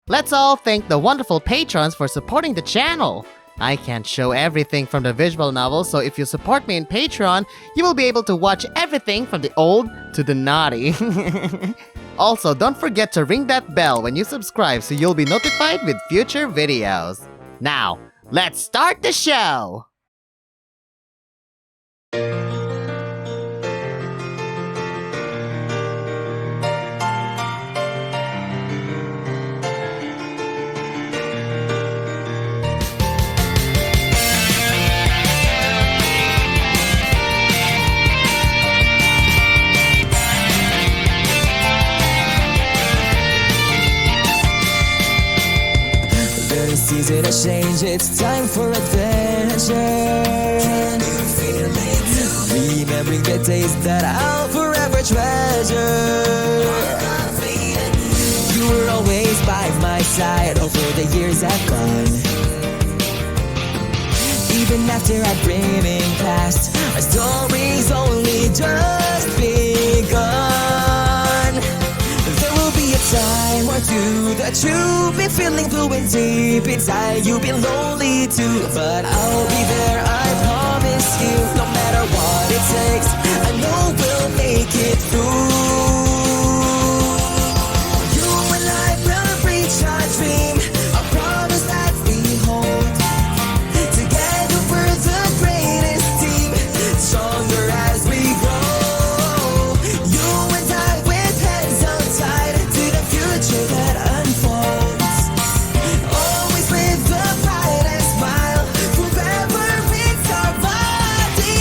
Let's all thank the wonderful patrons for supporting the channel. I can't show everything from the visual novel, so if you support me in Patreon, you will be able to watch everything from the old to the naughty. Also, don't forget to ring that bell when you subscribe so you'll be notified with future videos. Now, let's start the show! It's easy to change, it's time for adventure. Can you feel it too? Remembering the days that I'll forever treasure. You were always by my side over the years I've gone. Even after I've brimming past, our story's only just begun. Time or two that you've been feeling blue and deep inside. You've been lonely too, but I'll be there, I promise you. No matter what it takes, I know we'll make it through. You and I will reach our dream, a promise that we hold. Together we're the greatest team, stronger as we grow. That unfolds. Always with the brightest smile. Forever it's our body.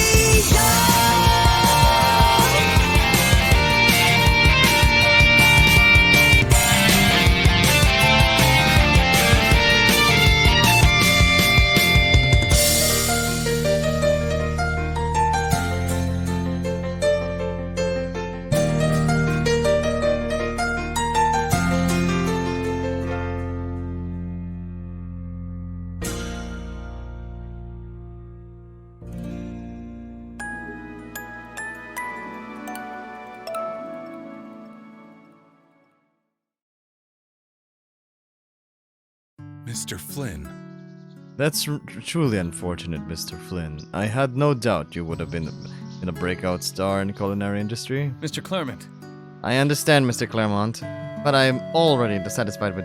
Mr. Flynn. That's truly unfortunate, Mr. Flynn. I had no doubt you would have been a breakout star in the culinary industry. Mr. Claremont. I understand, Mr. Claremont, but I am already dissatisfied with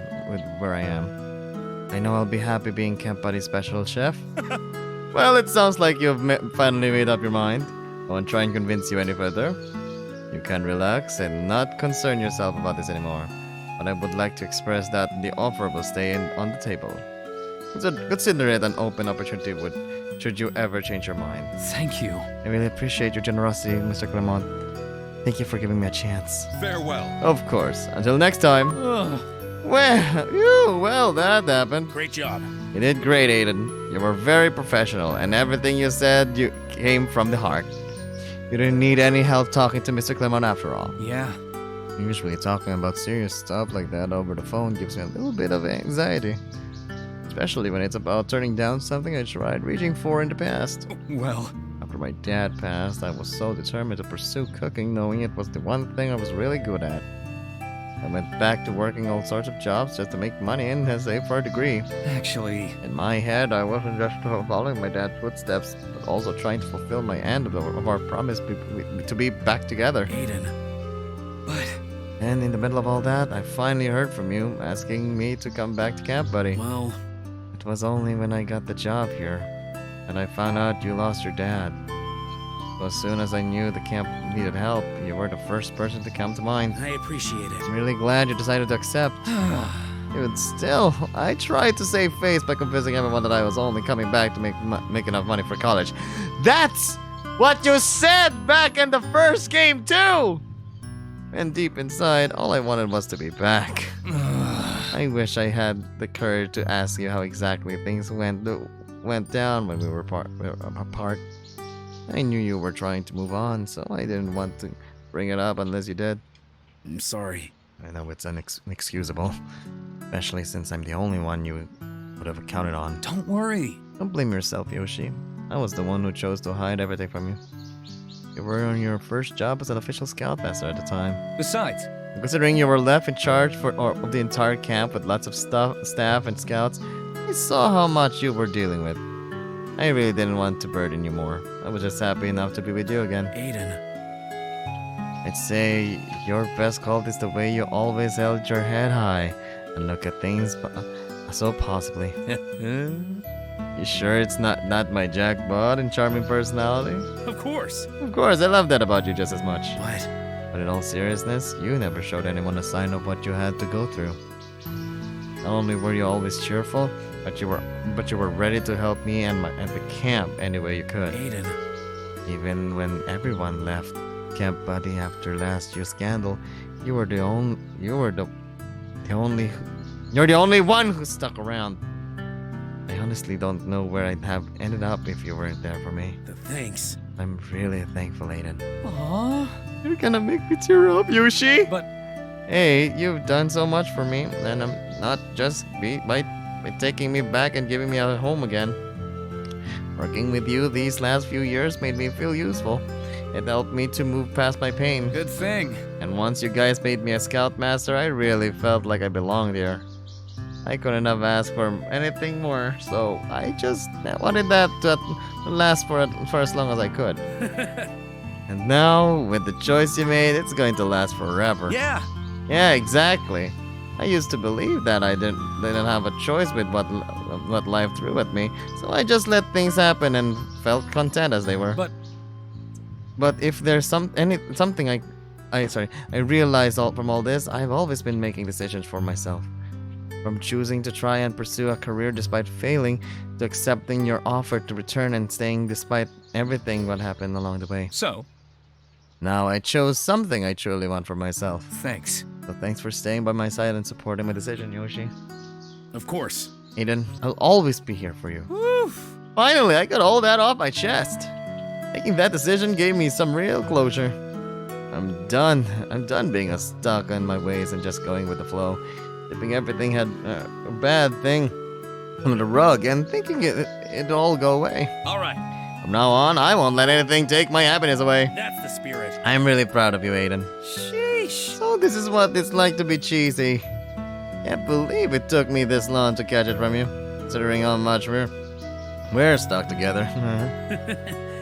where I am. I know I'll be happy being Camp Buddy's special chef. Well, it sounds like you've finally made up your mind. I won't try and convince you any further. You can relax and not concern yourself about this anymore. But I would like to express that the offer will stay on the table. Consider it an open opportunity should you ever change your mind. Thank you. I really appreciate your generosity, Mr. Claremont. Thank you for giving me a chance. Farewell. Of course. Until next time. Well, that happened. Great job. You did great, Aiden. You were very professional, and everything you said came from the heart. You didn't need any help talking to Mr. Claremont after all. Yeah. Usually talking about serious stuff like that over the phone gives me a little bit of anxiety. Especially when it's about turning down something I tried reaching for in the past. Well, after my dad passed, I was so determined to pursue cooking, knowing it was the one thing I was really good at. I went back to working all sorts of jobs just to make money and save for a degree. actually, In my head, I wasn't just following my dad's footsteps, but also trying to fulfill my end of our promise to be back together. Aiden. But, And in the middle of all that, I finally heard from you, asking me to come back to camp, buddy. well, It was only when I got the job here, and I found out you lost your dad. So as soon as I knew the camp needed help, you were the first person to come to mind. I appreciate it. I'm really glad you decided to accept. But still, I tried to save face by convincing everyone that I was only coming back to make enough money for college. That's what you said back in the first game too! And deep inside, all I wanted was to be back. I wish I had the courage to ask you how exactly things went down when we were apart. I knew you were trying to move on, so I didn't want to bring it up unless you did. I'm sorry. I know it's inexcusable, especially since I'm the only one you would have counted on. Don't worry. Don't blame yourself, Yoshi. I was the one who chose to hide everything from you. You were on your first job as an official Scoutmaster at the time. Besides, Considering you were left in charge of the entire camp with lots of staff and scouts, I saw how much you were dealing with. I really didn't want to burden you more. I was just happy enough to be with you again. Aiden. I'd say your best quality is the way you always held your head high and look at things so possibly. You sure it's not my jackpot and charming personality? Of course. Of course, I love that about you just as much. What? But in all seriousness, you never showed anyone a sign of what you had to go through. Not only were you always cheerful, but you were ready to help me and the camp any way you could. Aiden. Even when everyone left camp buddy after last year's scandal, you're the only one who stuck around. I honestly don't know where I'd have ended up if you weren't there for me. Thanks. I'm really thankful, Aiden. Aww. You're gonna make me tear up, Yoshi. But Hey, you've done so much for me, and I'm not just by taking me back and giving me a home again. Working with you these last few years made me feel useful. It helped me to move past my pain. good thing. And once you guys made me a Scoutmaster, I really felt like I belonged here. I couldn't have asked for anything more, so I just wanted that to last for as long as I could. And now, with the choice you made, it's going to last forever. Yeah. Yeah, exactly. I used to believe that I didn't have a choice with what life threw at me, so I just let things happen and felt content as they were. But if there's something I realized from all this, I've always been making decisions for myself. From choosing to try and pursue a career despite failing, to accepting your offer to return and staying despite everything what happened along the way. So, Now I chose something I truly want for myself. thanks. So thanks for staying by my side and supporting my decision, Yoshi. Of course. Aiden, I'll always be here for you. Woof. Finally, I got all that off my chest. Making that decision gave me some real closure. I'm done. I'm done being stuck in my ways and just going with the flow. Tipping everything had a bad thing under the rug and thinking it'd all go away. All right. From now on, I won't let anything take my happiness away. That's the spirit. I'm really proud of you, Aiden. Sheesh. So this is what it's like to be cheesy. Can't believe it took me this long to catch it from you, considering how much we're stuck together.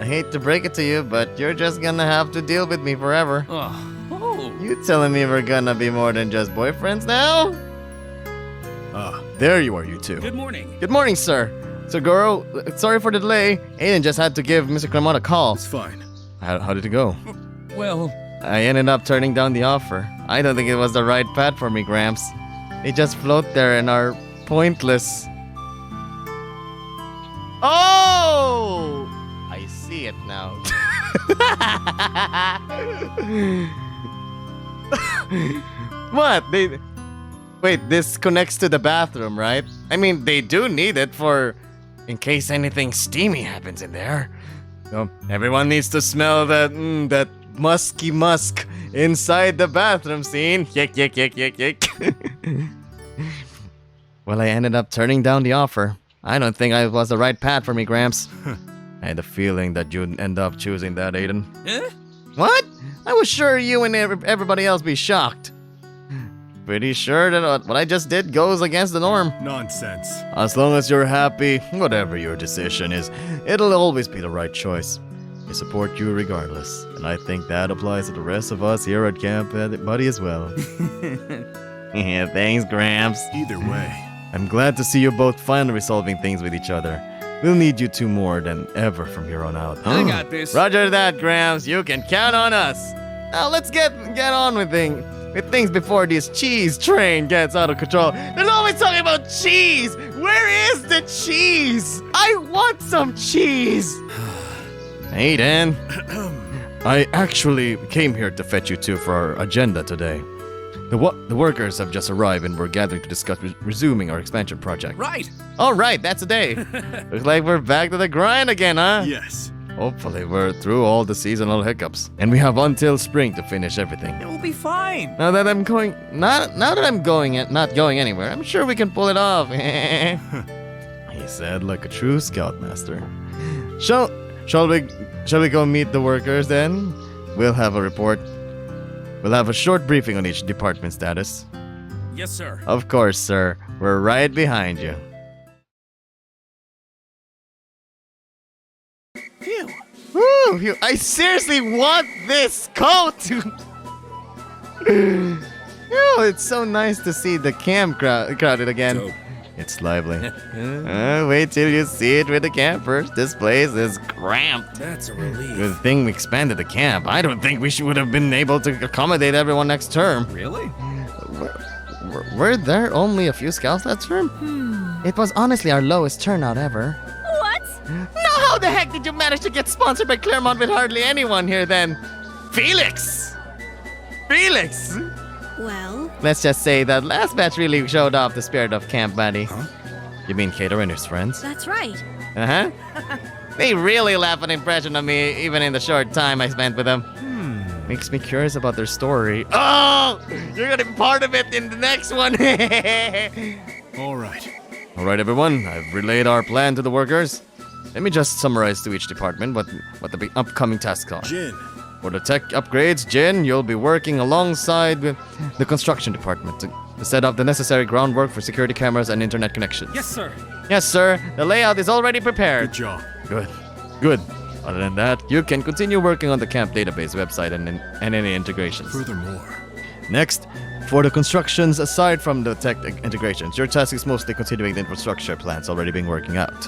I hate to break it to you, but you're just gonna have to deal with me forever. Oh. You telling me we're gonna be more than just boyfriends now? There you are, you two. Good morning. Good morning, sir. So, Goro, sorry for the delay. Aiden just had to give Mr. Clement a call. It's fine. How did it go? Well, I ended up turning down the offer. I don't think it was the right path for me, Gramps. They just float there and are pointless. Oh! I see it now. What? Wait, this connects to the bathroom, right? I mean, they do need it in case anything steamy happens in there. So everyone needs to smell that musky musk inside the bathroom scene. Yick, yick, yick, yick, yick. Well, I ended up turning down the offer. I don't think it was the right path for me, Gramps. I had a feeling that you'd end up choosing that, Aiden. eh? What? I was sure you and everybody else be shocked. Pretty sure that what I just did goes against the norm. Nonsense. As long as you're happy, whatever your decision is, it'll always be the right choice. I support you regardless, and I think that applies to the rest of us here at Camp Buddy as well. Yeah, thanks, Gramps. Either way. I'm glad to see you both finally resolving things with each other. We'll need you two more than ever from here on out. I got this. Roger that, Gramps. You can count on us. Now let's get on with things before this cheese train gets out of control. There's always talking about cheese. Where is the cheese? I want some cheese. Aiden, I actually came here to fetch you two for our agenda today. The workers have just arrived and we're gathering to discuss resuming our expansion project. Right. All right, that's the day. Looks like we're back to the grind again, huh? Yes. Hopefully we're through all the seasonal hiccups, and we have until spring to finish everything. It will be fine. Now that I'm going, not going anywhere, I'm sure we can pull it off. He said like a true Scoutmaster. Shall we go meet the workers then? We'll have a report. We'll have a short briefing on each department status. Yes, sir. Of course, sir. We're right behind you. Phew. Woo! I seriously want this coat! It's so nice to see the camp crowded again. Dope. It's lively. Wait till you see it with the campers. This place is cramped. That's a relief. Good thing we expanded the camp. I don't think we would have been able to accommodate everyone next term. Really? Were there only a few scouts that term? It was honestly our lowest turnout ever. What? Now how the heck did you manage to get sponsored by Claremont with hardly anyone here then? Felix! Felix! Well, Let's just say that last batch really showed off the spirit of Camp Buddy. Huh? You mean Kato and his friends? that's right. Uh-huh. They really left an impression on me even in the short time I spent with them. Makes me curious about their story. Oh! You're gonna be part of it in the next one! All right. Alright everyone, I've relayed our plan to the workers. Let me just summarize to each department what the big upcoming tasks are. Jin. For the tech upgrades, Jin, you'll be working alongside with the construction department to set up the necessary groundwork for security cameras and internet connections. Yes, sir. Yes, sir. The layout is already prepared. job. Good. Good. Other than that, you can continue working on the camp database website and any integrations. Furthermore. Next, for the constructions aside from the tech integrations, your task is mostly continuing the infrastructure plans already being working out.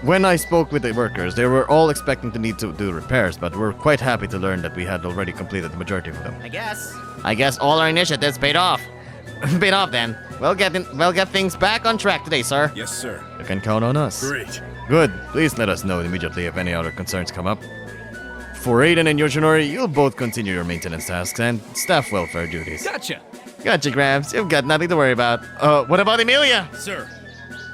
When I spoke with the workers, they were all expecting to need to do repairs, but we're quite happy to learn that we had already completed the majority of them. I guess all our initiatives paid off. Paid off then. We'll get things back on track today, sir. Yes, sir. You can count on us. Great. Good. Please let us know immediately if any other concerns come up. For Aiden and Yoshi, you'll both continue your maintenance tasks and staff welfare duties. Gotcha. Gotcha, Gramps. You've got nothing to worry about. What about Emilia? Sir.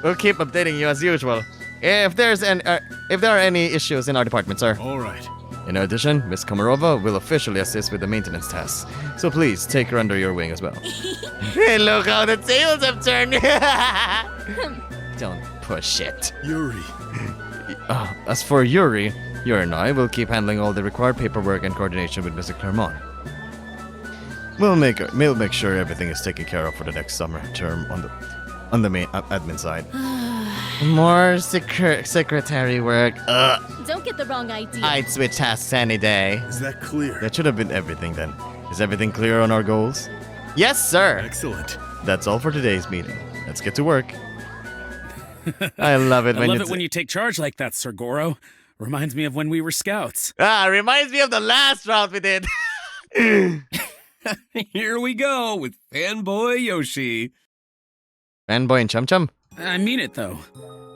We'll keep updating you as usual. If there are any issues in our department, sir. All right. In addition, Miss Komarova will officially assist with the maintenance tasks. So please take her under your wing as well. Hey, look how the tables have turned. Don't push it. Yuri. As for Yuri, Yuri and I will keep handling all the required paperwork and coordination with Mr. Claremont. We'll make sure everything is taken care of for the next summer term on the main admin side. More secretary work. Don't get the wrong idea. I'd switch tasks any day. Is that clear? That should have been everything then. Is everything clear on our goals? Yes, sir. Excellent. That's all for today's meeting. Let's get to work. I love it when you take charge like that, Sir Goro. Reminds me of when we were scouts. Reminds me of the last round we did. Here we go with Fanboy Yoshi. Fanboy and Chum Chum? I mean it, though.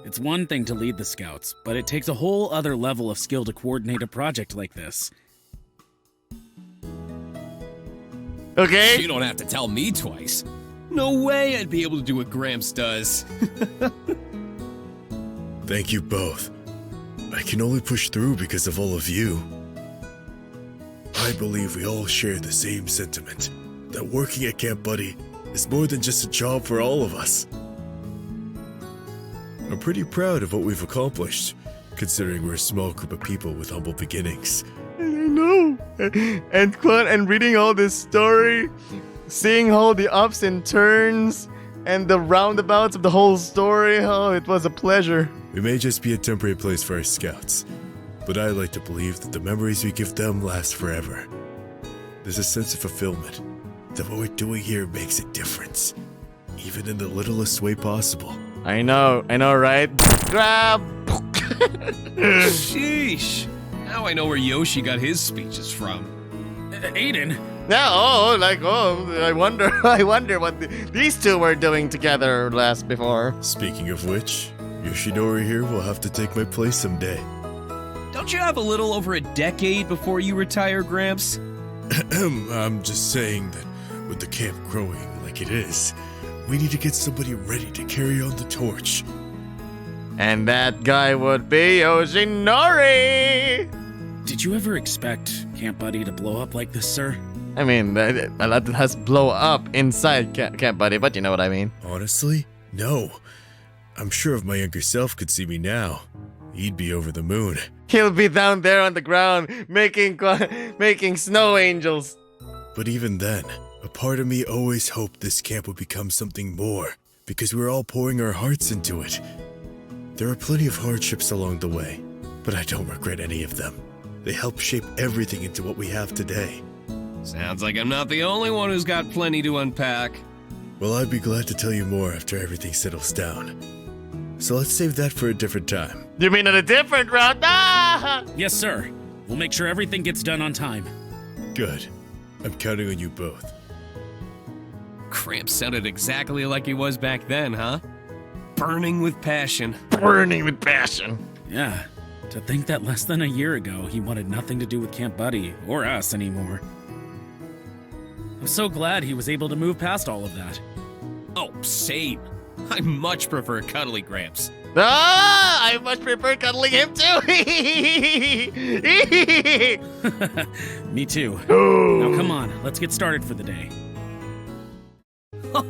It's one thing to lead the scouts, but it takes a whole other level of skill to coordinate a project like this. Okay. You don't have to tell me twice. No way I'd be able to do what Gramps does. Thank you both. I can only push through because of all of you. I believe we all share the same sentiment, that working at Camp Buddy is more than just a job for all of us. I'm pretty proud of what we've accomplished, considering we're a small group of people with humble beginnings. I know. And reading all this story, seeing all the ups and turns, and the roundabouts of the whole story, oh, it was a pleasure. We may just be a temporary place for our scouts, but I like to believe that the memories we give them last forever. There's a sense of fulfillment, that what we're doing here makes a difference, even in the littlest way possible. I know, right? Grab! Sheesh. Now I know where Yoshi got his speeches from. Aiden? I wonder what these two were doing together last before. Speaking of which, Yoshinori here will have to take my place someday. Don't you have a little over a decade before you retire, Gramps? I'm just saying that with the camp growing like it is, we need to get somebody ready to carry on the torch. And that guy would be Yoshinori! Did you ever expect Camp Buddy to blow up like this, sir? I mean, a lot has blow up inside Camp Buddy, but you know what I mean. Honestly, no. I'm sure if my younger self could see me now, he'd be over the moon. He'll be down there on the ground making snow angels. But even then, a part of me always hoped this camp would become something more, because we're all pouring our hearts into it. There are plenty of hardships along the way, but I don't regret any of them. They help shape everything into what we have today. Sounds like I'm not the only one who's got plenty to unpack. Well, I'd be glad to tell you more after everything settles down. So let's save that for a different time. You mean in a different route? Ah! Yes, sir. We'll make sure everything gets done on time. Good. I'm counting on you both. Cramp sounded exactly like he was back then, huh? Burning with passion. Burning with passion. Yeah. To think that less than a year ago, he wanted nothing to do with Camp Buddy or us anymore. I'm so glad he was able to move past all of that. Oh, same. I much prefer cuddly Gramps. Ah! I much prefer cuddling him too. Me too. Now come on, let's get started for the day.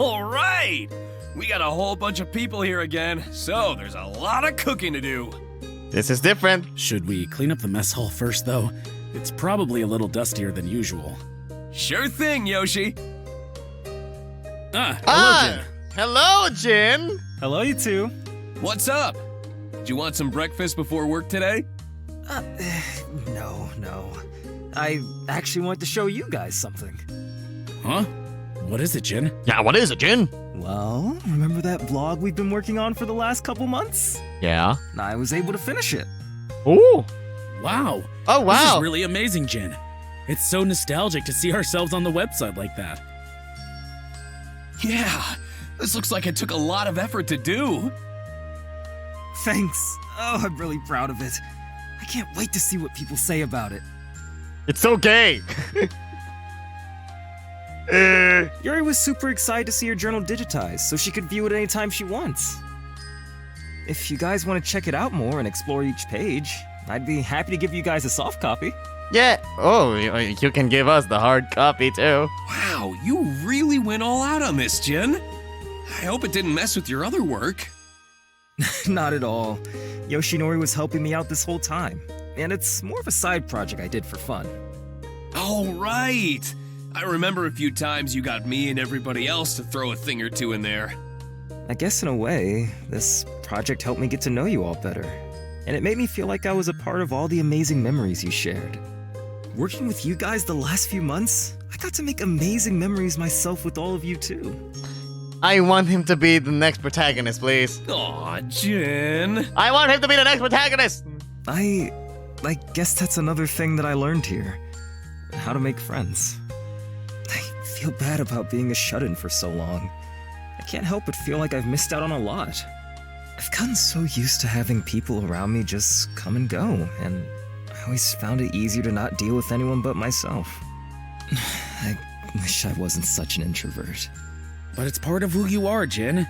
All right! We got a whole bunch of people here again, so there's a lot of cooking to do. This is different. Should we clean up the mess hall first, though? It's probably a little dustier than usual. Sure thing, Yoshi. Hello, Jin. Hello, Jin. Hello, you two. What's up? Do you want some breakfast before work today? No. I actually want to show you guys something. Huh? What is it, Jin? Yeah, what is it, Jin? Well, remember that vlog we've been working on for the last couple months? Yeah. I was able to finish it. Ooh. Wow. Oh, wow. This is really amazing, Jin. It's so nostalgic to see ourselves on the website like that. Yeah, this looks like it took a lot of effort to do. Thanks. Oh, I'm really proud of it. I can't wait to see what people say about it. It's so gay. Yuri was super excited to see her journal digitized so she could view it anytime she wants. If you guys want to check it out more and explore each page, I'd be happy to give you guys a soft copy. Yeah. Oh, you can give us the hard copy too. Wow, you really went all out on this, Jin. I hope it didn't mess with your other work. Not at all. Yoshinori was helping me out this whole time, and it's more of a side project I did for fun. Oh, right. I remember a few times you got me and everybody else to throw a thing or two in there. I guess in a way, this project helped me get to know you all better, and it made me feel like I was a part of all the amazing memories you shared. Working with you guys the last few months, I got to make amazing memories myself with all of you too. I want him to be the next protagonist, please. Aw, Jin. I want him to be the next protagonist. I guess that's another thing that I learned here. How to make friends. I feel bad about being a shut-in for so long. I can't help but feel like I've missed out on a lot. I've gotten so used to having people around me just come and go, and I always found it easier to not deal with anyone but myself. I wish I wasn't such an introvert. But it's part of who you are, Jin.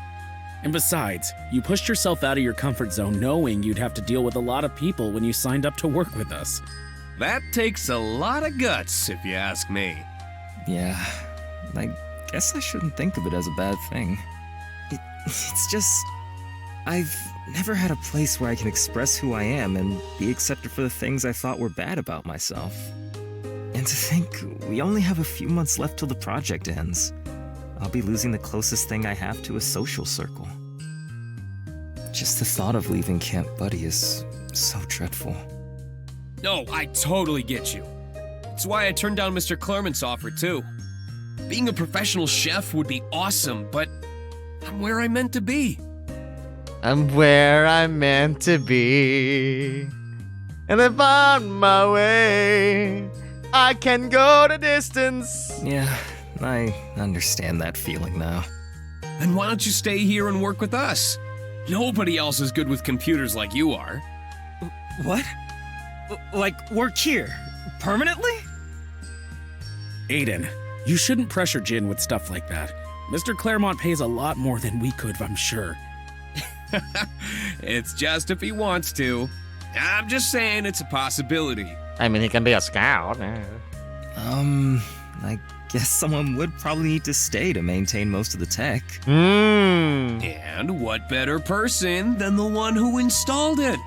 And besides, you pushed yourself out of your comfort zone knowing you'd have to deal with a lot of people when you signed up to work with us. That takes a lot of guts, if you ask me. Yeah, I guess I shouldn't think of it as a bad thing. It's just, I've never had a place where I can express who I am and be accepted for the things I thought were bad about myself. And to think we only have a few months left till the project ends. I'll be losing the closest thing I have to a social circle. Just the thought of leaving Camp Buddy is so dreadful. No, I totally get you. It's why I turned down Mr. Clermont's offer, too. Being a professional chef would be awesome, but I'm where I'm meant to be. I'm where I'm meant to be. And if on my way, I can go the distance. Yeah, I understand that feeling now. Then why don't you stay here and work with us? Nobody else is good with computers like you are. What? Like, work here? Permanently? Aiden, you shouldn't pressure Jin with stuff like that. Mr. Claremont pays a lot more than we could, I'm sure. It's just if he wants to. I'm just saying it's a possibility. I mean, he can be a scout. I guess someone would probably need to stay to maintain most of the tech. And what better person than the one who installed it?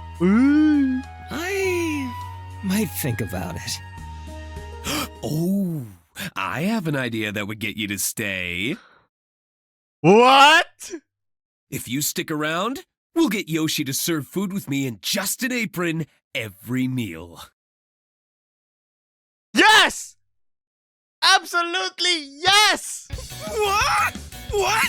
I might think about it. Oh, I have an idea that would get you to stay. What? If you stick around, we'll get Yoshi to serve food with me in just an apron every meal. Yes! Absolutely yes! What? What?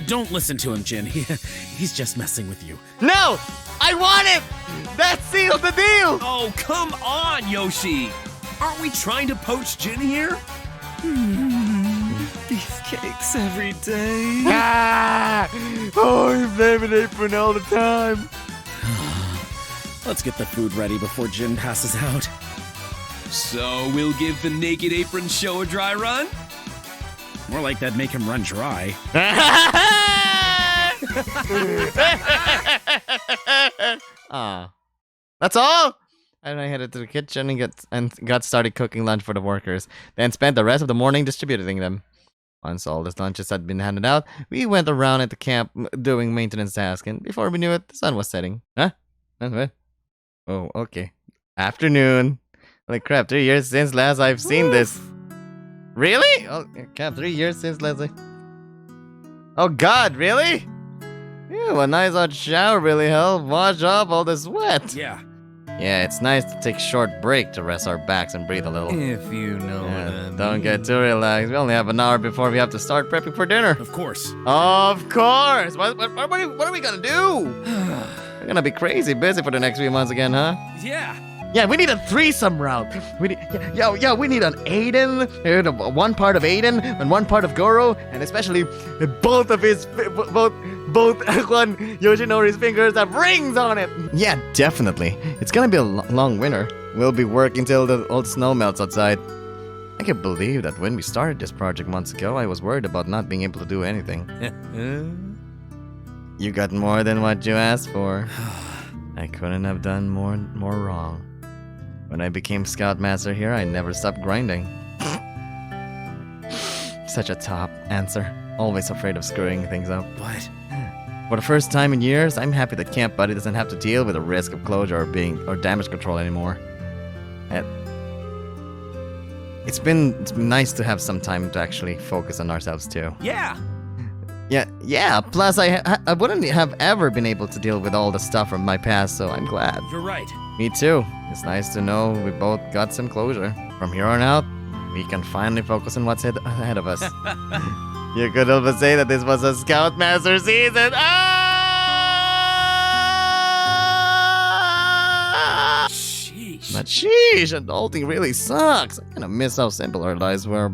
Don't listen to him, Jin. He's just messing with you. No! I want it! That sealed the deal! Oh, come on, Yoshi! Aren't we trying to poach Jin here? Beefcakes every day. Ah! Oh, you blame an apron all the time. Let's get the food ready before Jin passes out. So we'll give the Naked Apron show a dry run? More like that'd make him run dry. Ah, that's all. And I headed to the kitchen and got started cooking lunch for the workers. Then spent the rest of the morning distributing them. Once all the lunches had been handed out, we went around at the camp doing maintenance tasks, and before we knew it, the sun was setting. Huh? What? Oh, okay. Afternoon. Holy crap, 3 years since last I've seen this. Really? Oh, crap, 3 years since last Oh god, really? Ew, a nice hot shower really helped wash off all the sweat. Yeah. Yeah, it's nice to take a short break to rest our backs and breathe a little. If you know what I mean. Don't get too relaxed. We only have an hour before we have to start prepping for dinner. Of course. Of course! What are we gonna do? We're gonna be crazy busy for the next few months again, huh? Yeah. Yeah, we need a threesome route. We need, we need an Aiden, one part of Aiden and one part of Goro, and especially both of his, both one Yoshinori's fingers have rings on it. Yeah, definitely. It's gonna be a long winter. We'll be working till the old snow melts outside. I can't believe that when we started this project months ago, I was worried about not being able to do anything. You got more than what you asked for. I couldn't have done more wrong. When I became Scoutmaster here, I never stopped grinding. Such a top answer. Always afraid of screwing things up. What? For the first time in years, I'm happy that Camp Buddy doesn't have to deal with the risk of closure or damage control anymore. It's been nice to have some time to actually focus on ourselves too. Yeah. Yeah. Plus, I wouldn't have ever been able to deal with all the stuff from my past, so I'm glad. You're right. Me too. It's nice to know we both got some closure. From here on out, we can finally focus on what's ahead of us. You could almost say that this was a Scoutmaster season. Ah! Sheesh. But sheesh, adulting really sucks. I kind of miss how simple our lives were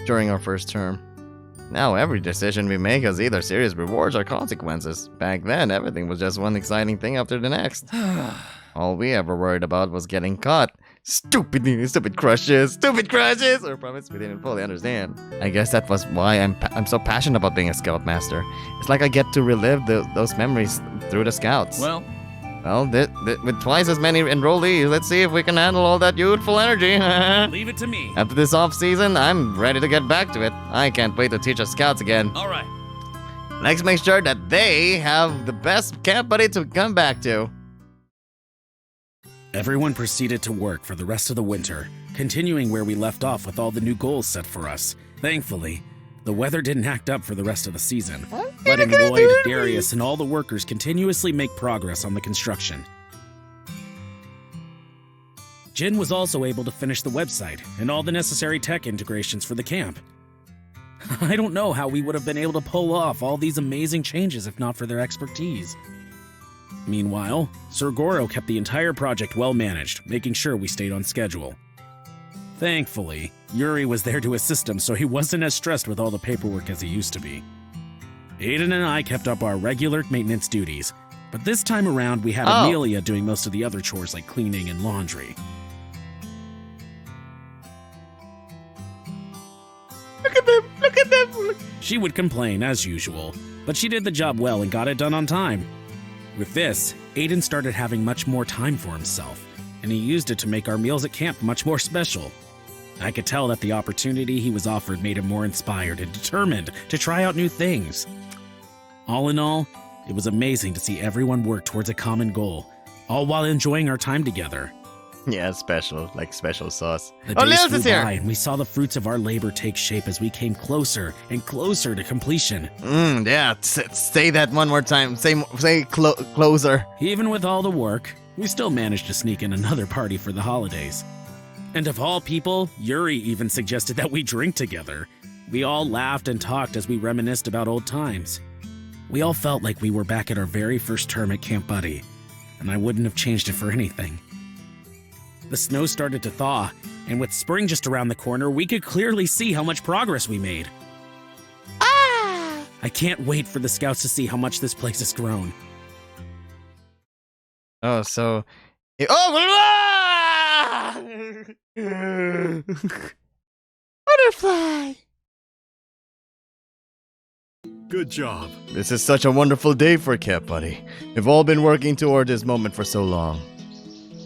during our first term. Now every decision we make has either serious rewards or consequences. Back then, everything was just one exciting thing after the next. All we ever worried about was getting caught. Stupid crushes, or promise we didn't fully understand. I guess that was why I'm so passionate about being a Scoutmaster. It's like I get to relive those memories through the Scouts. Well, with twice as many enrollees, let's see if we can handle all that youthful energy. Leave it to me. After this off season, I'm ready to get back to it. I can't wait to teach our Scouts again. All right. Let's make sure that they have the best camp buddy to come back to. Everyone proceeded to work for the rest of the winter, continuing where we left off with all the new goals set for us. Thankfully, the weather didn't act up for the rest of the season, letting Lloyd, Darius, and all the workers continuously make progress on the construction. Jin was also able to finish the website and all the necessary tech integrations for the camp. I don't know how we would have been able to pull off all these amazing changes if not for their expertise. Meanwhile, Sir Goro kept the entire project well managed, making sure we stayed on schedule. Thankfully, Yuri was there to assist him, so he wasn't as stressed with all the paperwork as he used to be. Aiden and I kept up our regular maintenance duties, but this time around we had Amelia doing most of the other chores like cleaning and laundry. Look at them! She would complain, as usual, but she did the job well and got it done on time. With this, Aiden started having much more time for himself, and he used it to make our meals at camp much more special. I could tell that the opportunity he was offered made him more inspired and determined to try out new things. All in all, it was amazing to see everyone work towards a common goal, all while enjoying our time together. Yeah, special, like special sauce. The Oh, days Lils flew is here! by, and we saw the fruits of our labor take shape as we came closer and closer to completion. Yeah, say that one more time. Say closer. Even with all the work, we still managed to sneak in another party for the holidays. And of all people, Yuri even suggested that we drink together. We all laughed and talked as we reminisced about old times. We all felt like we were back at our very first term at Camp Buddy, and I wouldn't have changed it for anything. The snow started to thaw, and with spring just around the corner, we could clearly see how much progress we made. I can't wait for the scouts to see how much this place has grown. Oh, so... Butterfly! Good job. This is such a wonderful day for Camp Buddy. We've all been working toward this moment for so long.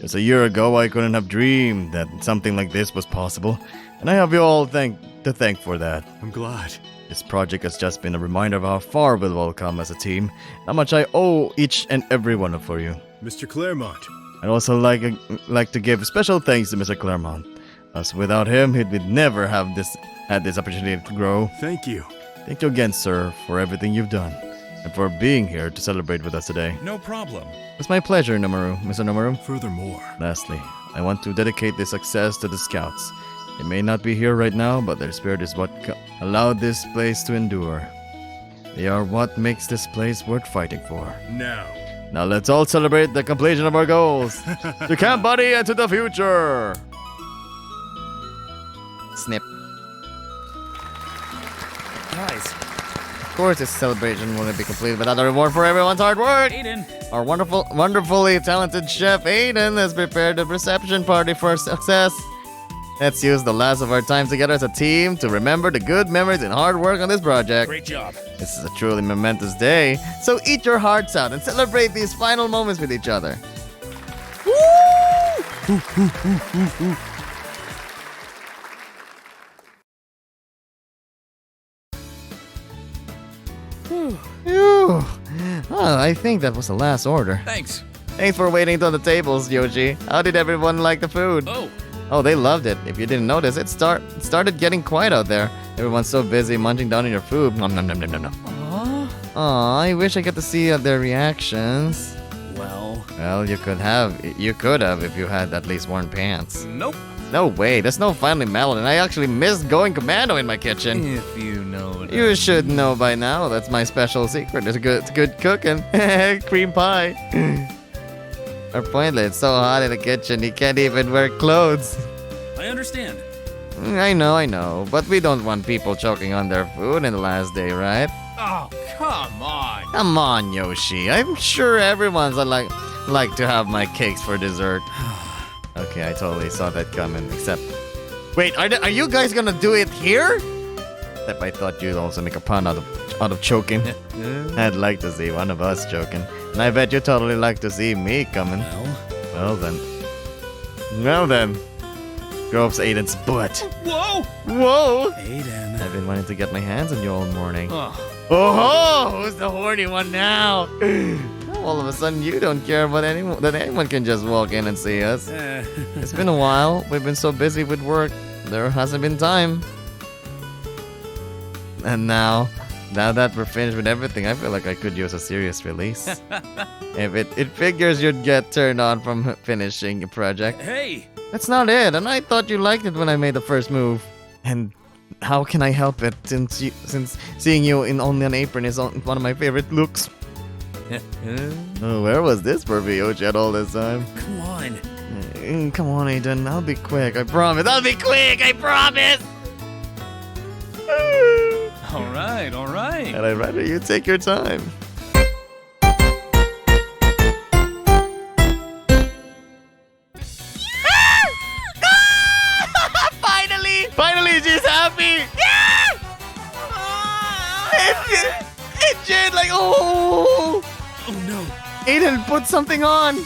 Just a year ago, I couldn't have dreamed that something like this was possible, and I have you all to thank for that. I'm glad. This project has just been a reminder of how far we've all come as a team, how much I owe each and every one of you. Mr. Claremont. I'd also like to give special thanks to Mr. Claremont, as without him, he would never have had this opportunity to grow. Thank you. Thank you again, sir, for everything you've done, and for being here to celebrate with us today. No problem. It's my pleasure, Nomaru, Mr. Nomaru. Furthermore, Lastly, I want to dedicate this success to the Scouts. They may not be here right now, but their spirit is what allowed this place to endure. They are what makes this place worth fighting for. Now let's all celebrate the completion of our goals. To Camp Buddy and to the future! Snip. Guys, Of course, this celebration wouldn't be complete without a reward for everyone's hard work. Aiden! Our wonderfully talented chef Aiden has prepared a reception party for our success. Let's use the last of our time together as a team to remember the good memories and hard work on this project. Great job. This is a truly momentous day, so eat your hearts out and celebrate these final moments with each other. Phew. Oh, I think that was the last order. Thanks. Thanks for waiting on the tables, Yoshi. How did everyone like the food? Oh, they loved it. If you didn't notice, it started getting quiet out there. Everyone's so busy munching down on your food. Nom nom nom nom nom nom. Aw, I wish I got to see their reactions. Well, you could have if you had at least worn pants. Nope. No way, there's no finely melon, and I actually missed going commando in my kitchen. if you know. You should know by now. That's my special secret. It's good cooking. Cream pie. Our point, it's so hot in the kitchen, you can't even wear clothes. I understand. I know, but we don't want people choking on their food in the last day, right? Oh, come on. Come on, Yoshi. I'm sure everyone's like to have my cakes for dessert. Okay, I totally saw that coming, except... Wait, are you guys gonna do it here? Except I thought you'd also make a pun out of choking. I'd like to see one of us choking. And I bet you totally like to see me coming. Well then. Groves Aiden's butt. Whoa! Aiden. I've been wanting to get my hands on you all morning. Oh. Who's the horny one now? All of a sudden, you don't care about that anyone can just walk in and see us. It's been a while. We've been so busy with work. There hasn't been time. And now that we're finished with everything, I feel like I could use a serious release. If it figures you'd get turned on from finishing a project. Hey! That's not it, and I thought you liked it when I made the first move. And how can I help it since seeing you in only an apron is one of my favorite looks? Oh, where was this for Yoshi at all this time? Come on. Come on, Aiden. I'll be quick. I promise. I'll be quick. I promise. All right. And I'd rather you take your time. Finally, she's happy. Yeah! It did like Oh no. Aiden put something on.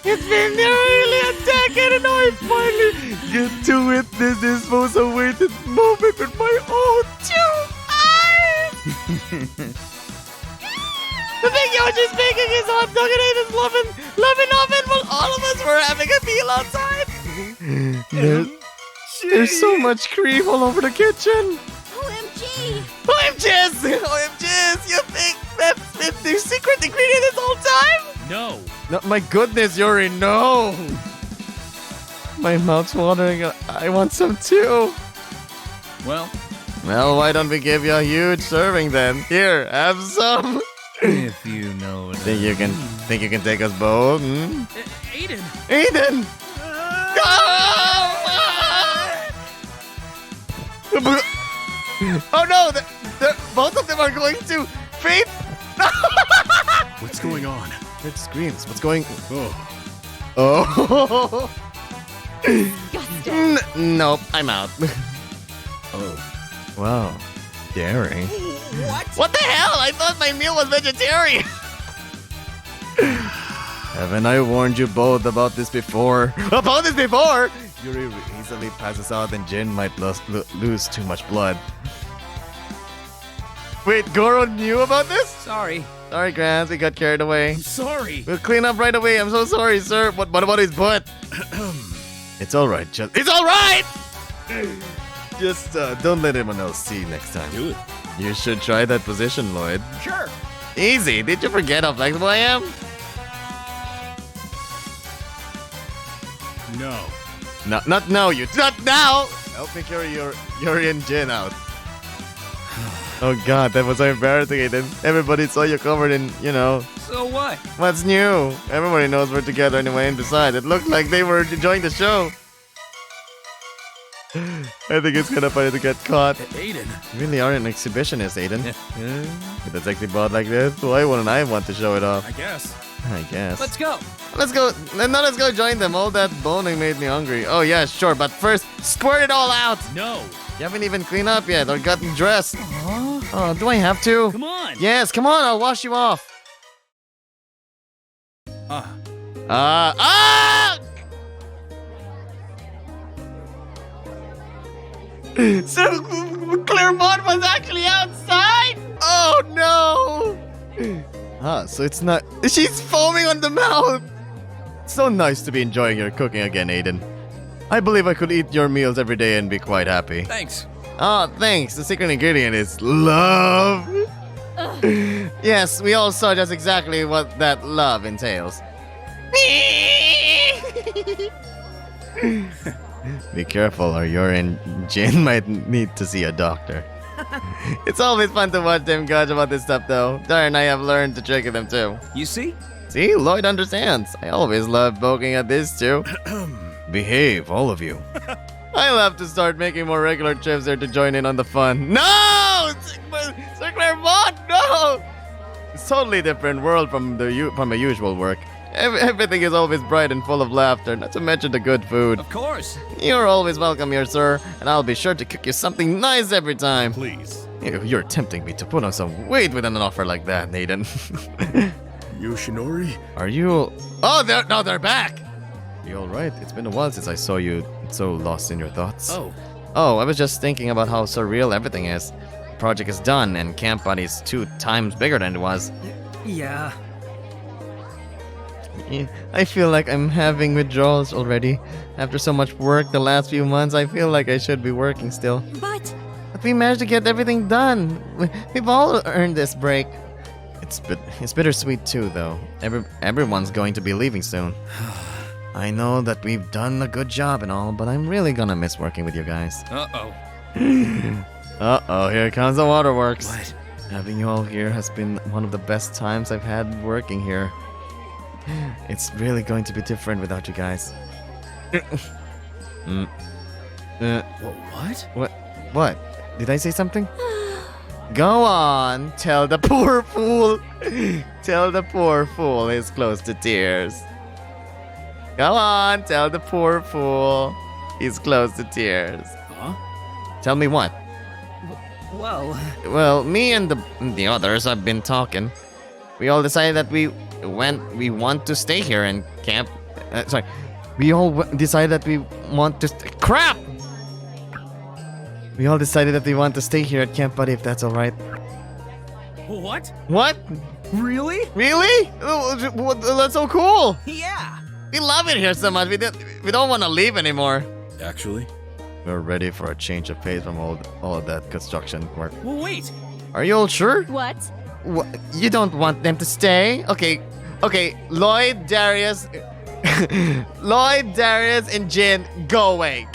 It's been nearly a decade and I finally get to witness this most awaited moment with my own two eyes. The thing Yoshi's making is hot dog and Aiden's loving oven while all of us were having a meal outside. There's so much cream all over the kitchen. OMG! OMGs! OMGs! You think that's the secret ingredient this whole time? No. No, my goodness, Yuri, no! My mouth's watering. I want some too. Well, Well, why don't we give you a huge serving then? Here, have some. if you know what Think you can take us both? Hmm? Aiden! Aiden! Oh no! Both of them are going to faint. What's going on? It screams. What's going? Oh, Oh. Nope, I'm out. oh. Wow, daring. What? What the hell? I thought my meal was vegetarian. Haven't I warned you both about this before? About this before? Yuri easily passes out and Jin might lose too much blood. Wait, Goro knew about this? Sorry. Sorry, Grants, we got carried away. Sorry. We'll clean up right away. I'm so sorry, sir. What about his butt? It's all right. It's all right. Just don't let anyone else see next time. Do it. You should try that position, Lloyd. Sure. Easy. Did you forget how flexible I am? No. No, not now. Not now. Help me carry Yuri and Jin out. Oh God, that was so embarrassing, Aiden. Everybody saw you covered in, So what? what's new? Everybody knows we're together anyway, and besides, it looked like they were enjoying the show. I think it's kind of funny to get caught. Aiden. You really are an exhibitionist, Aiden. With a sexy bod like this, why wouldn't I want to show it off? I guess. I guess. Let's go. Let's go. No, let's go join them. All that boning made me hungry. Oh yeah, sure. But first, squirt it all out. No. You haven't even cleaned up yet or gotten dressed. Oh, do I have to? Come on. Yes, come on. I'll wash you off. So Claremont was actually outside? Oh no! So it's not. She's foaming on the mouth! So nice to be enjoying your cooking again, Aiden. I believe I could eat your meals every day and be quite happy. Thanks. Oh, thanks. The secret ingredient is love. Yes, we all saw just exactly what that love entails. Be careful or your Jin might need to see a doctor. It's always fun to watch them gush about this stuff though. Darn, I have learned to trick them too. You see? See, Lloyd understands. I always love poking at this too. Behave, all of you. I'll have to start making more regular trips there to join in on the fun. No! Sir Claremont, no! It's totally different world from the usual work. Everything is always bright and full of laughter, not to mention the good food. Of course. You're always welcome here, sir, and I'll be sure to cook you something nice every time. Please. You're tempting me to put on some weight with an offer like that, Nathan. Yoshinori? Are you... Oh, they're back! You alright? It's been a while since I saw you so lost in your thoughts. Oh, I was just thinking about how surreal everything is. The project is done, and Camp Buddy's 2 times bigger than it was. Yeah. I feel like I'm having withdrawals already. After so much work the last few months, I feel like I should be working still. But But we managed to get everything done. We've all earned this break. It's bittersweet too, though. Everyone's going to be leaving soon. I know that we've done a good job and all, but I'm really gonna miss working with you guys. Uh-oh. Uh-oh, here comes the waterworks. What? Having you all here has been one of the best times I've had working here. It's really going to be different without you guys. What? What? Did I say something? Go on, tell the poor fool. Tell the poor fool he's close to tears. Go on, tell the poor fool he's close to tears. Huh? Tell me what? Well, Well, me and the others have been talking. We all decided that we want to stay here and camp. We all decided that we want to. Crap! We all decided that we want to stay here at Camp Buddy if that's all right. What? What? Really? Really? Oh, that's so cool. Yeah. We love it here so much. We don't want to leave anymore. Actually, We're ready for a change of pace from all of that construction work. Well, wait. Are you all sure? What? You don't want them to stay? Okay, Lloyd, Darius, and Jin, go away.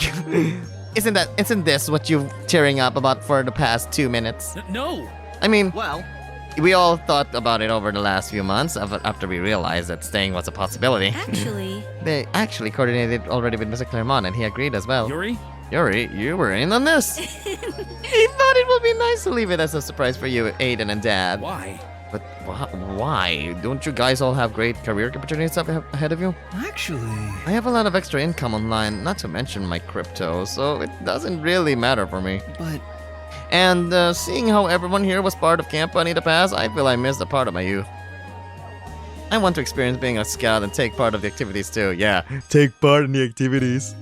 Isn't this what you're tearing up about for the past 2 minutes? No. I mean, Well, we all thought about it over the last few months after we realized that staying was a possibility. Actually, They actually coordinated already with Mr. Claremont, and he agreed as well. Yuri? Yuri, you were in on this. He thought it would be nice to leave it as a surprise for you, Aiden and Dad. Why? But why? Don't you guys all have great career opportunities up ahead of you? actually, I have a lot of extra income online, not to mention my crypto, so it doesn't really matter for me. but And seeing how everyone here was part of Camp Bunny the past, I feel I missed a part of my youth. I want to experience being a scout and take part of the activities too. Yeah, take part in the activities.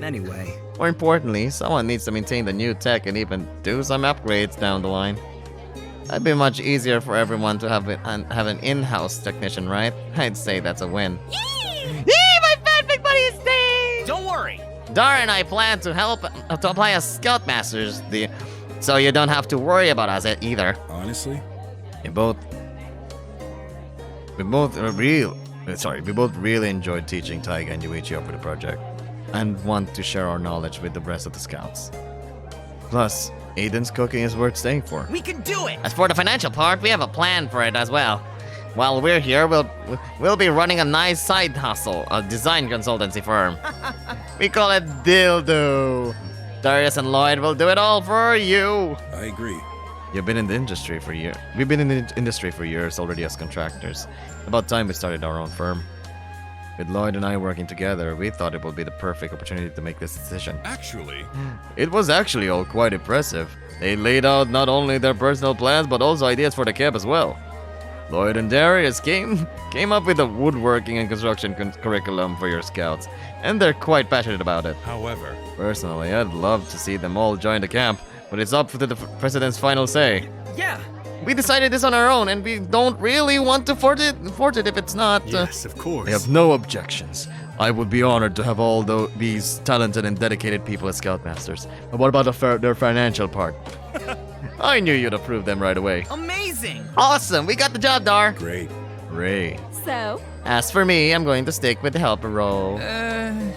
Anyway, More importantly, someone needs to maintain the new tech and even do some upgrades down the line. It'd be much easier for everyone to have an in-house technician, right? I'd say that's a win. Yee! My fat big buddy is staying! don't worry. Dara and I plan to help to apply as Scoutmasters, so you don't have to worry about us either. honestly, We both really enjoyed teaching Taiga and Yuichi over the project, and want to share our knowledge with the rest of the scouts. Plus, Aiden's cooking is worth staying for. We can do it. As for the financial part, we have a plan for it as well. While we're here, we'll be running a nice side hustle, a design consultancy firm. We call it Dildo. Darius and Lloyd will do it all for you. I agree. You've been in the industry for years. We've been in the industry for years already as contractors. About time we started our own firm. With Lloyd and I working together, we thought it would be the perfect opportunity to make this decision. Actually, It was actually all quite impressive. They laid out not only their personal plans, but also ideas for the camp as well. Lloyd and Darius came up with a woodworking and construction curriculum for your scouts, and they're quite passionate about it. however, Personally, I'd love to see them all join the camp, but it's up to the president's final say. Yeah. We decided this on our own, and we don't really want to force it if it's not. yes, of course. I have no objections. I would be honored to have all these talented and dedicated people as Scoutmasters. But what about their financial part? I knew you'd approve them right away. Amazing. Awesome! We got the job, Dar! Great. Ray. so, As for me, I'm going to stick with the helper role.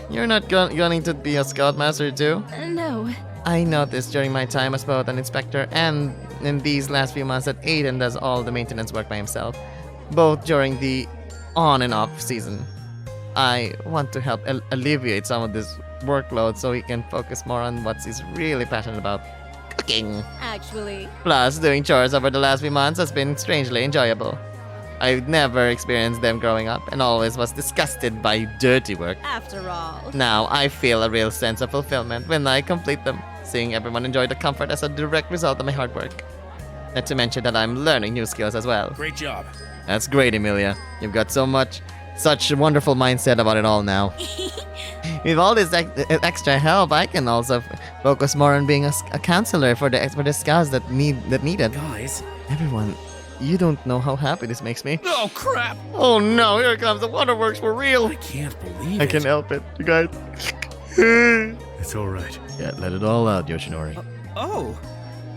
You're not going to be a Scoutmaster too? no. I noticed during my time as both an inspector and in these last few months that Aiden does all the maintenance work by himself, both during the on and off season. I want to help alleviate some of this workload so he can focus more on what he's really passionate about, cooking. Actually, Plus, doing chores over the last few months has been strangely enjoyable. I've never experienced them growing up and always was disgusted by dirty work. after all. Now I feel a real sense of fulfillment when I complete them, seeing everyone enjoy the comfort as a direct result of my hard work. Not to mention that I'm learning new skills as well. Great job. That's great, Emilia. You've got such a wonderful mindset about it all now. With all this extra help, I can also focus more on being a counselor for the scouts that need it. Guys, Everyone, you don't know how happy this makes me. Oh, crap. Oh no, here comes the waterworks for real. I can't believe I it. can help it, you guys. It's all right. Yeah, let it all out, Yoshinori. Oh.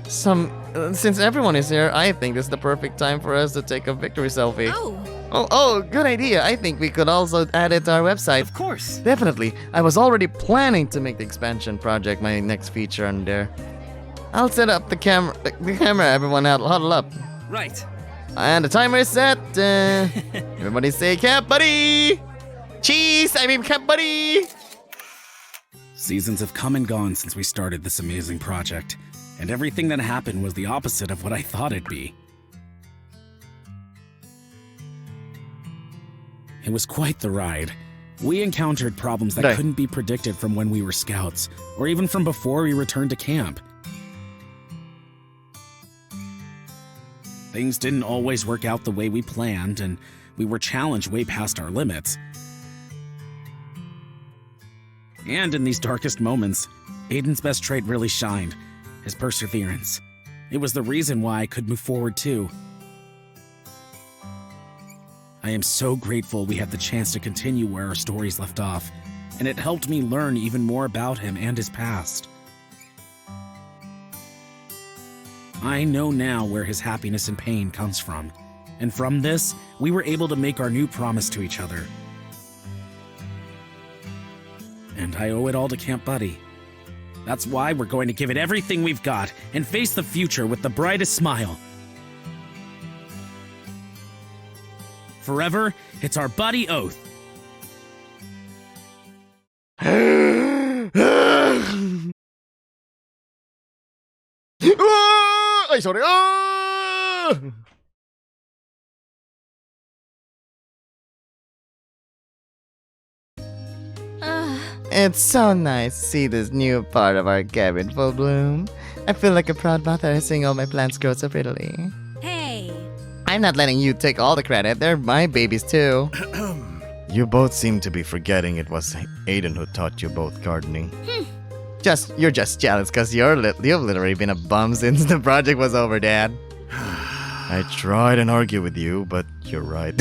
Since everyone is here, I think this is the perfect time for us to take a victory selfie. Oh, Oh, good idea. I think we could also add it to our website. Of course. Definitely. I was already planning to make the expansion project my next feature on there. I'll set up the camera. Everyone huddle up. Right. And the timer is set. Everybody say Camp Buddy! Camp Buddy! Seasons have come and gone since we started this amazing project, and everything that happened was the opposite of what I thought it'd be. It was quite the ride. We encountered problems that Right. couldn't be predicted from when we were scouts, or even from before we returned to camp. Things didn't always work out the way we planned, and we were challenged way past our limits. And in these darkest moments, Aiden's best trait really shined, his perseverance. It was the reason why I could move forward too. I am so grateful we had the chance to continue where our stories left off, and it helped me learn even more about him and his past. I know now where his happiness and pain comes from, and from this, we were able to make our new promise to each other. And I owe it all to Camp Buddy. That's why we're going to give it everything we've got and face the future with the brightest smile. Forever, it's our buddy oath. Ay, sorry. It's so nice to see this new part of our cabin full bloom. I feel like a proud mother seeing all my plants grow so prettily. Hey. I'm not letting you take all the credit. They're my babies too. You both seem to be forgetting it was Aiden who taught you both gardening. You're just jealous because you've literally been a bum since the project was over, Dad. I tried and argue with you, but you're right.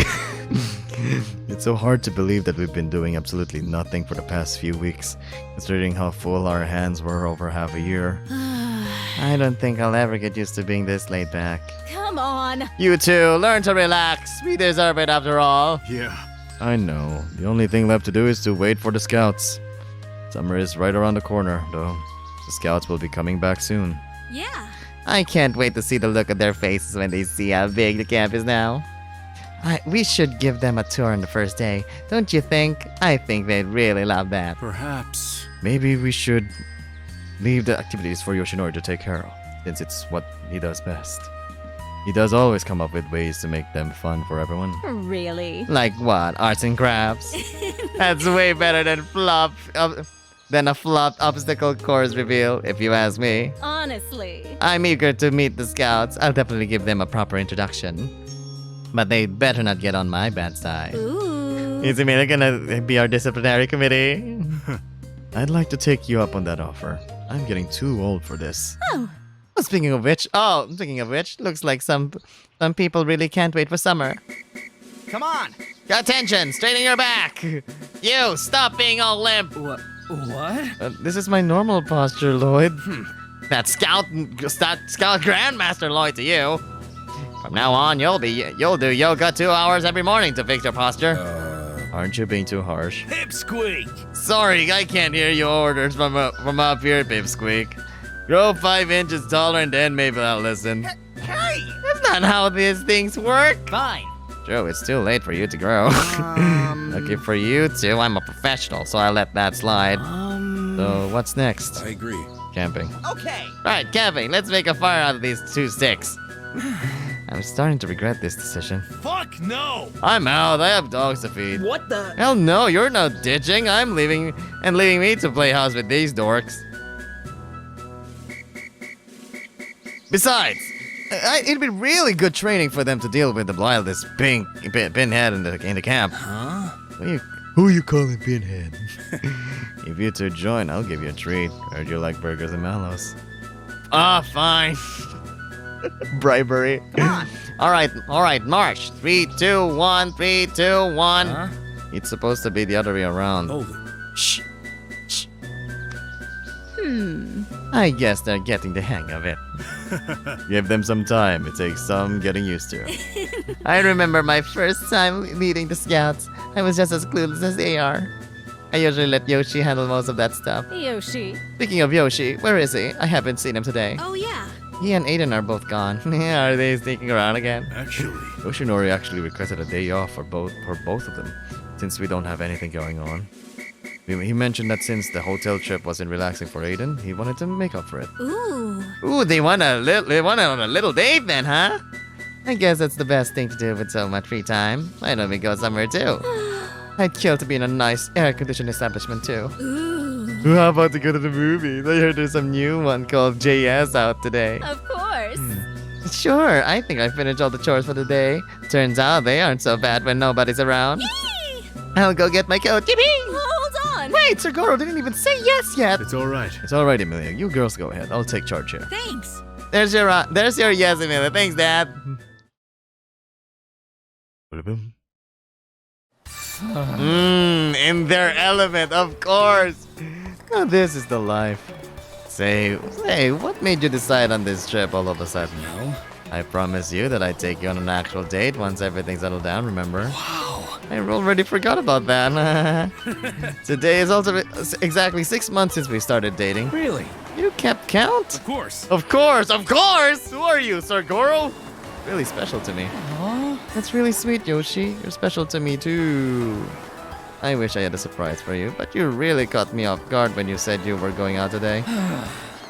It's so hard to believe that we've been doing absolutely nothing for the past few weeks, considering how full our hands were over half a year. I don't think I'll ever get used to being this laid back. Come on. You two, learn to relax. We deserve it after all. Yeah. I know. The only thing left to do is to wait for the scouts. Summer is right around the corner, though. The scouts will be coming back soon. Yeah. I can't wait to see the look on their faces when they see how big the camp is now. We should give them a tour on the first day, don't you think? I think they'd really love that. Perhaps. Maybe we should leave the activities for Yoshinori to take care of, since it's what he does best. He does always come up with ways to make them fun for everyone. Really? Like what? Arts and crafts? That's way better than a flopped obstacle course reveal, if you ask me. Honestly. I'm eager to meet the scouts. I'll definitely give them a proper introduction. But they better not get on my bad side. Ooh. Is Emilia gonna be our disciplinary committee? I'd like to take you up on that offer. I'm getting too old for this. Oh. Speaking of which, looks like some people really can't wait for summer. Come on. Attention, straighten your back. You, stop being all limp. What? This is my normal posture, Lloyd. That's Scout Grandmaster Lloyd to you. From now on, you'll do yoga 2 hours every morning to fix your posture. Aren't you being too harsh? Pipsqueak. Sorry, I can't hear your orders from up here, Pipsqueak. Grow 5 inches taller and then maybe I'll listen. Hey. That's not how these things work. Fine. Joe, it's too late for you to grow. Lucky for you two, I'm a professional, so I let that slide. So what's next? I agree. Camping. Okay. Right, camping. Let's make a fire out of these 2 sticks. I'm starting to regret this decision. Fuck no. I'm out. I have dogs to feed. What the? Hell no, you're not ditching. I'm leaving me to play house with these dorks. Besides, it'd be really good training for them to deal with the wildest pinhead in the camp. Huh? Who you calling pinhead? If you two join, I'll give you a treat. Heard you like burgers and mallows. Fine. Bribery. Come on. All right, march. 3, 2, 1, 3, 2, 1. Huh? It's supposed to be the other way around. Oh. Shh. I guess they're getting the hang of it. Give them some time. It takes some getting used to. I remember my first time leading the scouts. I was just as clueless as they are. I usually let Yoshi handle most of that stuff. Yoshi. Speaking of Yoshi, where is he? I haven't seen him today. Oh, yeah. He and Aiden are both gone. Are they sneaking around again? Actually, Yoshinori actually requested a day off for both of them, since we don't have anything going on. He mentioned that since the hotel trip wasn't relaxing for Aiden, he wanted to make up for it. Ooh. They went on a little date then, huh? I guess that's the best thing to do with so much free time. Why don't we go somewhere too? I'd kill to be in a nice air-conditioned establishment too. Ooh. How about to go to the movies? I heard there's some new one called JS out today. Of course. Sure, I think I finished all the chores for the day. Turns out they aren't so bad when nobody's around. Yay! I'll go get my coat. Yippee! Hold on. Wait, Seguro didn't even say yes yet. it's all right. It's all right, Emilia. You girls go ahead. I'll take charge here. Thanks. There's your yes, Emilia. Thanks, Dad. In their element, of course. Now this is the life. Say, what made you decide on this trip all of a sudden? Well, I promised you that I'd take you on an actual date once everything settled down, remember? Wow. I already forgot about that. Today is also exactly 6 months since we started dating. Really? You kept count? of course. Of course, of course! Who are you, Sir Goro? Really special to me. That's really sweet, Yoshi. You're special to me too. I wish I had a surprise for you, but you really caught me off guard when you said you were going out today.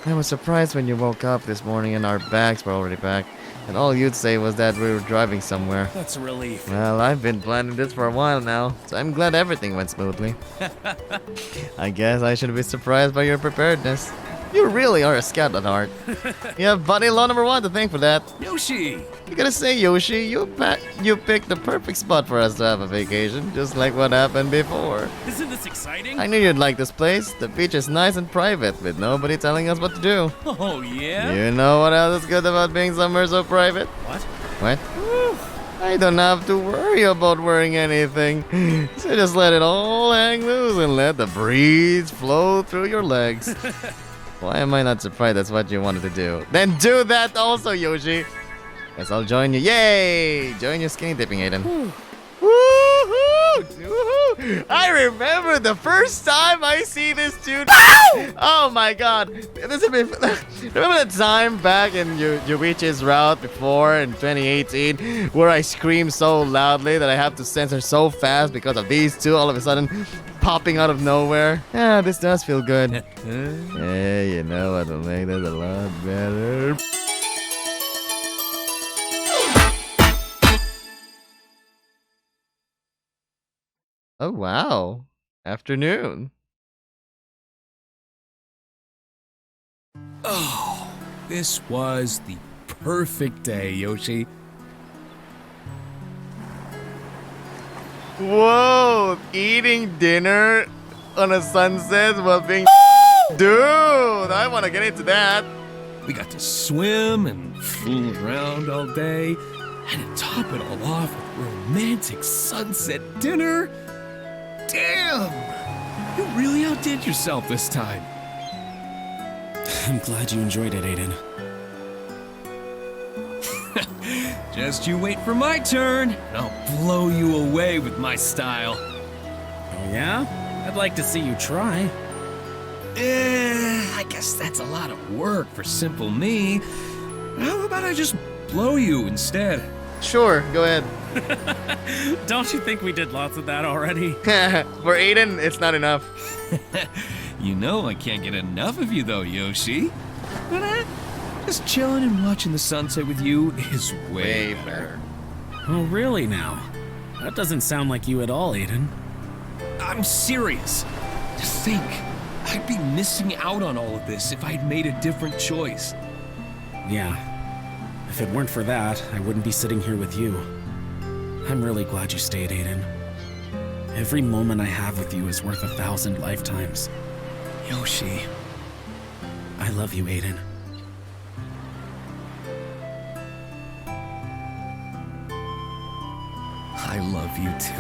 I was surprised when you woke up this morning and our bags were already packed, and all you'd say was that we were driving somewhere. That's a relief. Well, I've been planning this for a while now, so I'm glad everything went smoothly. I guess I should be surprised by your preparedness. You really are a scout at heart. You have buddy law number 1 to thank for that. Yoshi! You gotta say, Yoshi, you picked the perfect spot for us to have a vacation, just like what happened before. Isn't this exciting? I knew you'd like this place. The beach is nice and private, with nobody telling us what to do. Oh, yeah? You know what else is good about being somewhere so private? What? What? I don't have to worry about wearing anything. So just let it all hang loose and let the breeze flow through your legs. Why am I not surprised that's what you wanted to do? Then do that also, Yoshi! Guess I'll join you. Yay! Join your skinny dipping, Aiden. Woohoo! Woohoo! I remember the first time I see this dude. Oh my god! Remember the time back in Yuichi's route before in 2018 where I screamed so loudly that I have to censor so fast because of these two all of a sudden popping out of nowhere? Yeah, this does feel good. Yeah, you know what will make this a lot better. Oh, wow. Afternoon. Oh, this was the perfect day, Yoshi. Whoa, eating dinner on a sunset while being dude, I want to get into that. We got to swim and fool around all day, and to top it all off with romantic sunset dinner. Damn! You really outdid yourself this time. I'm glad you enjoyed it, Aiden. Just you wait for my turn, and I'll blow you away with my style. Oh, yeah? I'd like to see you try. I guess that's a lot of work for simple me. How about I just blow you instead? Sure, go ahead. Don't you think we did lots of that already? For Aiden, it's not enough. You know I can't get enough of you though, Yoshi. But just chilling and watching the sunset with you is way better. Oh, really now? That doesn't sound like you at all, Aiden. I'm serious. To think, I'd be missing out on all of this if I'd made a different choice. Yeah. If it weren't for that, I wouldn't be sitting here with you. I'm really glad you stayed, Aiden. Every moment I have with you is worth 1,000 lifetimes. Yoshi. I love you, Aiden. I love you too.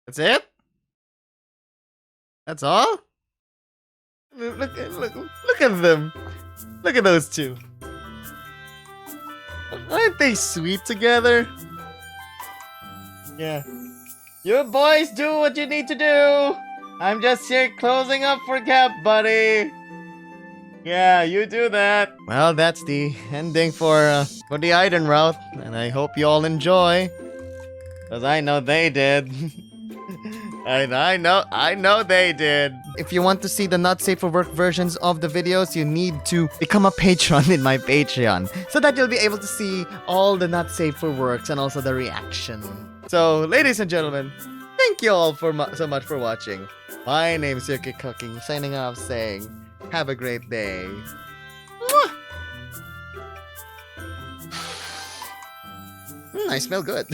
That's it? That's all? Look at them. Look at those two. Aren't they sweet together? Yeah. You boys do what you need to do. I'm just here closing up for Cap, buddy. Yeah, you do that. Well, that's the ending for the Aiden route, and I hope you all enjoy. Cause I know they did. I know they did. If you want to see the not safe for work versions of the videos, you need to become a patron in my Patreon, so that you'll be able to see all the not safe for works and also the reaction. So, ladies and gentlemen, thank you all so much for watching. My name is UkeKooki, signing off saying, have a great day. Mwah! I smell good.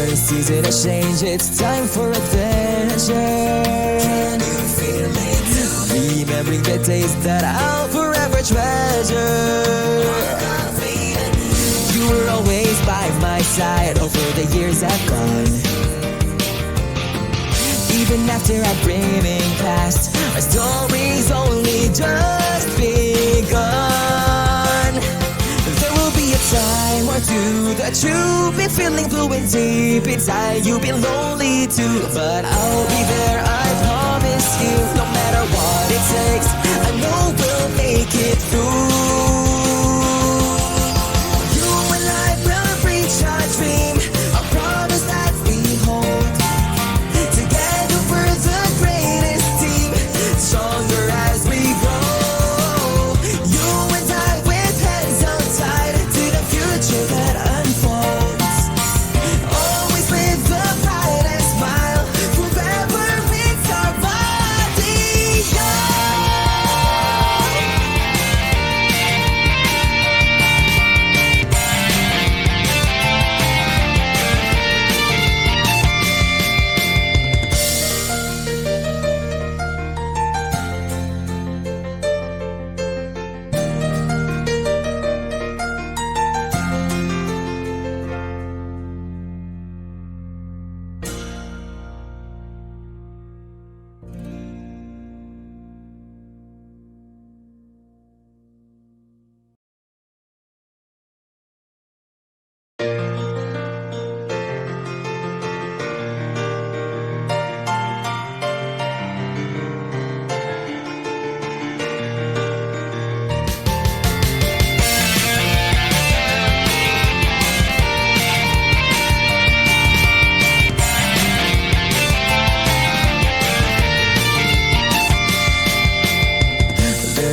The season has changed, it's time for adventure. Can you feel it too? Remembering the days that I'll forever treasure. You were always by my side over the years I've gone. Even after I've brimming past, our story's only just begun. There will be a time or two that you've been feeling blue and deep inside. You've been lonely too, but I'll be there, I promise you. No matter what it takes, I know we'll make it through. You and I will reach our dream, a promise that we hold. Together we're the greatest team, stronger as we grow. You and I with hands held tight to the future that unfolds. Always with the pride and smile, forever it's our body.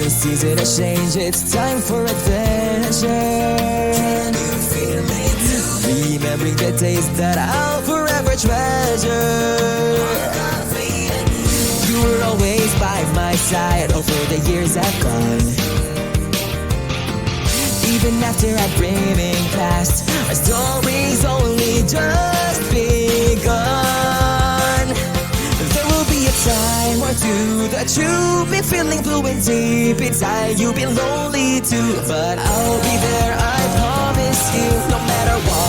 The season has changed, it's time for adventure. Can you feel it too? Remembering the days that I'll forever treasure. You were always by my side over the years I've gone. Even after I've brimming past, our story's only just begun. There will be a time or two that you've been feeling blue and deep inside. You've been lonely too, but I'll be there, I promise you. No matter what